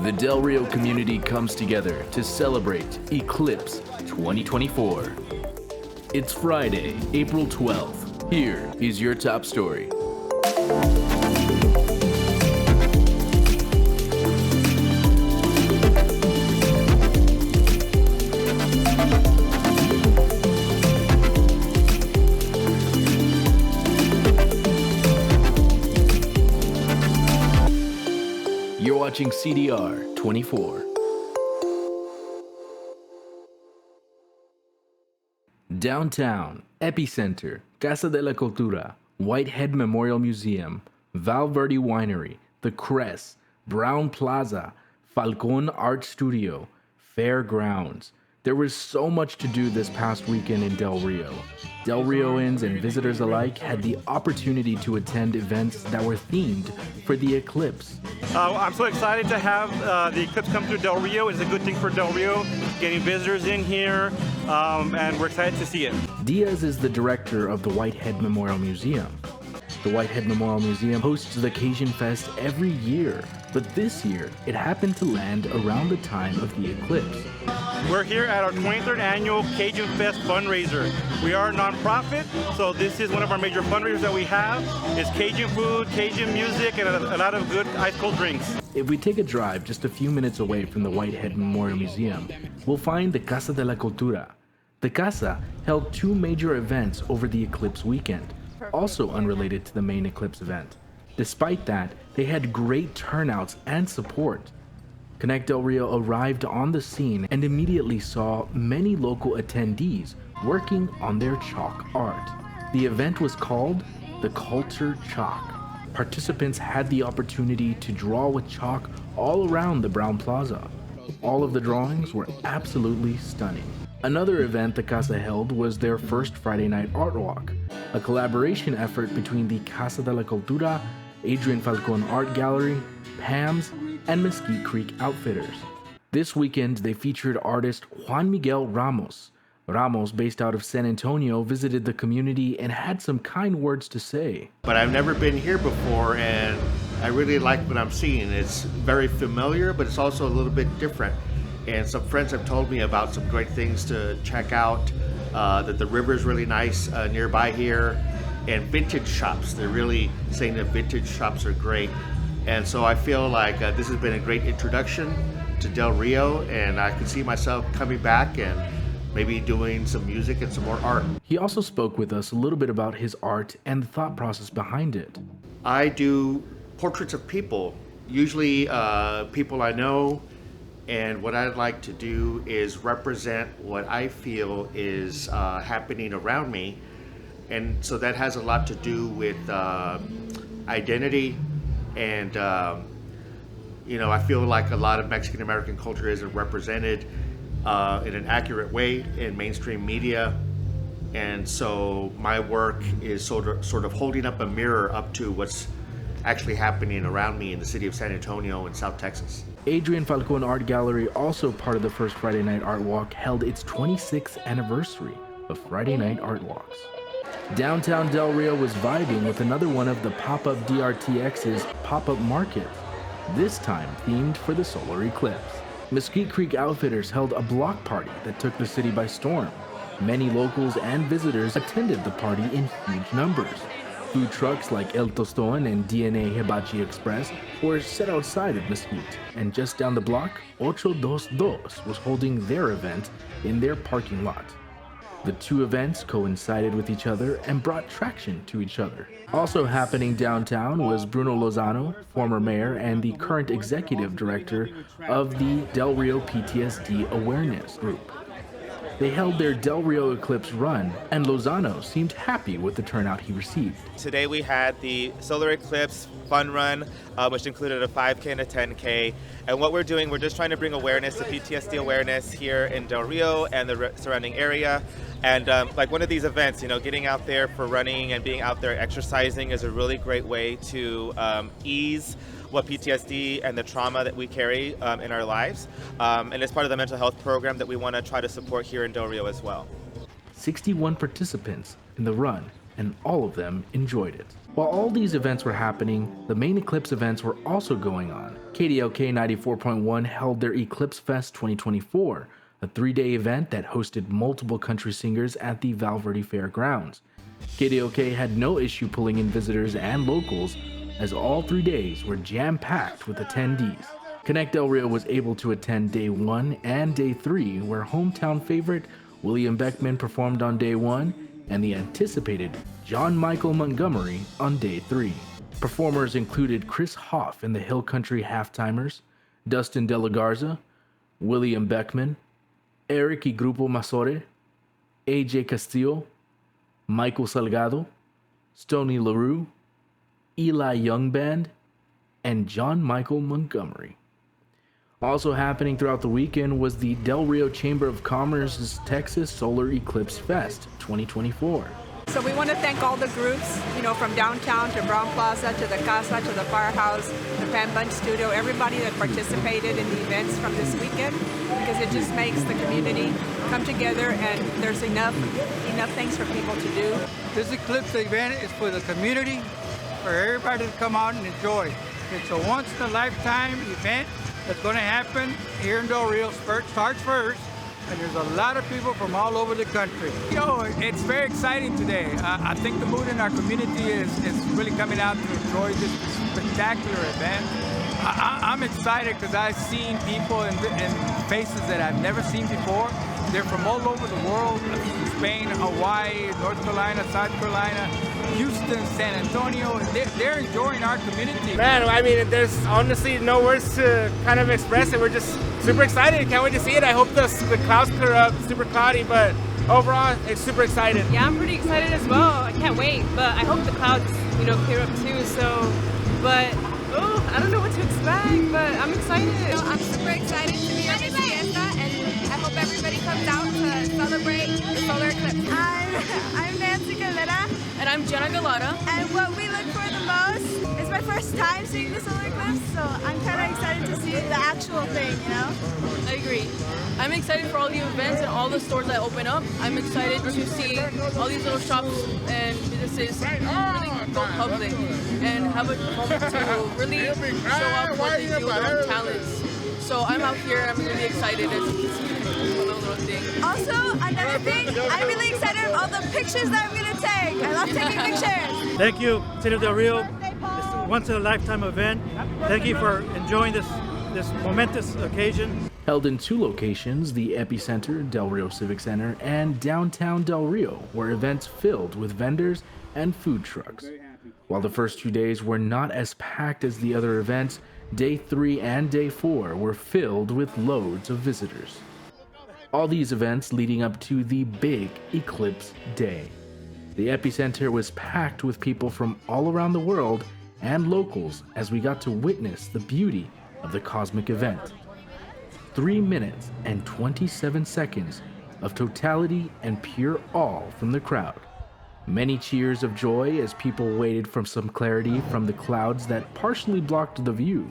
The Del Rio community comes together to celebrate Eclipse 2024. It's Friday, April 12th. Here is your top story. You're watching CDR24. Downtown, Epicenter, Casa de la Cultura, Whitehead Memorial Museum, Val Verde Winery, the Kress, Brown Plaza, Falcon Art Studio, Fairgrounds. There was so much to do this past weekend in Del Rio. Del Rioans and visitors alike had the opportunity to attend events that were themed for the Eclipse. I'm so excited to have the Eclipse come through Del Rio. It's a good thing for Del Rio, getting visitors in here, and we're excited to see it. Diaz is the director of the Whitehead Memorial Museum. The Whitehead Memorial Museum hosts the Cajun Fest every year, but this year it happened to land around the time of the eclipse. We're here at our 23rd annual Cajun Fest Fundraiser. We are a nonprofit, so this is one of our major fundraisers that we have. It's Cajun food, Cajun music, and a lot of good ice-cold drinks. If we take a drive just a few minutes away from the Whitehead Memorial Museum, we'll find the Casa de la Cultura. The Casa held two major events over the eclipse weekend, also unrelated to the main eclipse event. Despite that, they had great turnouts and support. Connect Del Rio arrived on the scene and immediately saw many local attendees working on their chalk art. The event was called the Culture Chalk. Participants had the opportunity to draw with chalk all around the Brown Plaza. All of the drawings were absolutely stunning. Another event the Casa held was their first Friday night art walk, a collaboration effort between the Casa de la Cultura, Adrian Falcon Art Gallery, Pam's, and Mesquite Creek Outfitters. This weekend, they featured artist Juan Miguel Ramos. Ramos, based out of San Antonio, visited the community and had some kind words to say. But I've never been here before, and I really like what I'm seeing. It's very familiar, but it's also a little bit different. And some friends have told me about some great things to check out, that the river is really nice nearby here, and vintage shops. They're really saying that vintage shops are great. And so I feel like this has been a great introduction to Del Rio, and I could see myself coming back and maybe doing some music and some more art. He also spoke with us a little bit about his art and the thought process behind it. I do portraits of people, usually people I know, and what I'd like to do is represent what I feel is happening around me. And so that has a lot to do with identity. And, I feel like a lot of Mexican American culture isn't represented in an accurate way in mainstream media. And so my work is sort of holding up a mirror up to what's actually happening around me in the city of San Antonio and South Texas. Adrian Falcon Art Gallery, also part of the first Friday Night Art Walk, held its 26th anniversary of Friday Night Art Walks. Downtown Del Rio was vibing with another one of the pop-up DRTX's pop-up markets, this time themed for the solar eclipse. Mesquite Creek Outfitters held a block party that took the city by storm. Many locals and visitors attended the party in huge numbers. Food trucks like El Tostón and DNA Hibachi Express were set outside of Mesquite, and just down the block, 822 was holding their event in their parking lot. The two events coincided with each other and brought traction to each other. Also happening downtown was Bruno Lozano, former mayor and the current executive director of the Del Rio PTSD Awareness Group. They held their Del Rio Eclipse run, and Lozano seemed happy with the turnout he received. Today we had the Solar Eclipse Fun Run, which included a 5K and a 10K. And what we're doing, we're just trying to bring awareness to PTSD awareness here in Del Rio and the surrounding area. And like one of these events, getting out there for running and being out there exercising is a really great way to ease what PTSD and the trauma that we carry in our lives. And it's part of the mental health program that we want to try to support here in Del Rio as well. 61 participants in the run and all of them enjoyed it. While all these events were happening, the main Eclipse events were also going on. KDLK 94.1 held their Eclipse Fest 2024, a 3-day event that hosted multiple country singers at the Val Verde Fairgrounds. KDLK had no issue pulling in visitors and locals, as all 3 days were jam-packed with attendees. Connect Del Rio was able to attend Day 1 and Day 3, where hometown favorite William Beckman performed on Day 1 and the anticipated John Michael Montgomery on Day 3. Performers included Chris Hoff and the Hill Country Halftimers, Dustin De La Garza, William Beckman, Eric y Grupo Masore, AJ Castillo, Michael Salgado, Stoney LaRue, Eli Young Band, and John Michael Montgomery. Also happening throughout the weekend was the Del Rio Chamber of Commerce's Texas Solar Eclipse Fest 2024. So we want to thank all the groups, from downtown to Brown Plaza to the Casa to the Firehouse, the Pan Bunch Studio, everybody that participated in the events from this weekend, because it just makes the community come together and there's enough things for people to do. This Eclipse event is for the community, for everybody to come out and enjoy. It's a once-in-a-lifetime event that's going to happen here in Del Rio. Starts first, and there's a lot of people from all over the country. It's very exciting today. I think the mood in our community is really coming out to enjoy this spectacular event. I'm excited because I've seen people and faces that I've never seen before. They're from all over the world, Spain, Hawaii, North Carolina, South Carolina, Houston, San Antonio. They're enjoying our community. Man, I mean, there's honestly no words to kind of express it. We're just super excited. Can't wait to see it. I hope the clouds clear up. It's super cloudy, but overall, it's super excited. Yeah, I'm pretty excited as well. I can't wait, but I hope the clouds, clear up too. I don't know what to expect, but I'm excited. I'm super excited to be at this fiesta, and I hope everybody comes out to celebrate the solar eclipse. I'm Nancy Calera. And I'm Jenna Galata. And what we look for the most is my first time seeing the solar eclipse, so I'm kind of excited to see the actual thing, I agree. I'm excited for all the events and all the stores that open up. I'm excited to see all these little shops and businesses really go public and have a moment to really show off what they do with their own talents. So I'm out here and I'm really excited as you can see one little thing. Also, another thing, I'm really excited about all the pictures that I'm going to take. I love taking pictures. Thank you, City of Del Rio. It's a once-in-a-lifetime event. Thank you for enjoying this momentous occasion. Held in 2 locations, the Epicenter, Del Rio Civic Center, and downtown Del Rio, were events filled with vendors and food trucks. While the first 2 days were not as packed as the other events, Day 3 and Day 4 were filled with loads of visitors. All these events leading up to the big Eclipse Day. The Epicenter was packed with people from all around the world and locals as we got to witness the beauty of the cosmic event. 3 minutes and 27 seconds of totality and pure awe from the crowd. Many cheers of joy as people waited for some clarity from the clouds that partially blocked the view.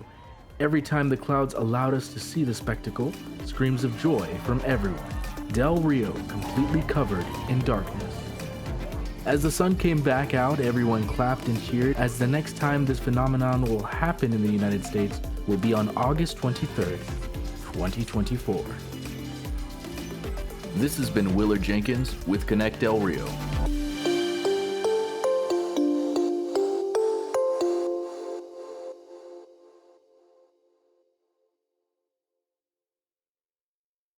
Every time the clouds allowed us to see the spectacle, screams of joy from everyone. Del Rio completely covered in darkness. As the sun came back out, everyone clapped and cheered, as the next time this phenomenon will happen in the United States will be on August 23rd, 2024. This has been Willard Jenkins with Connect Del Rio.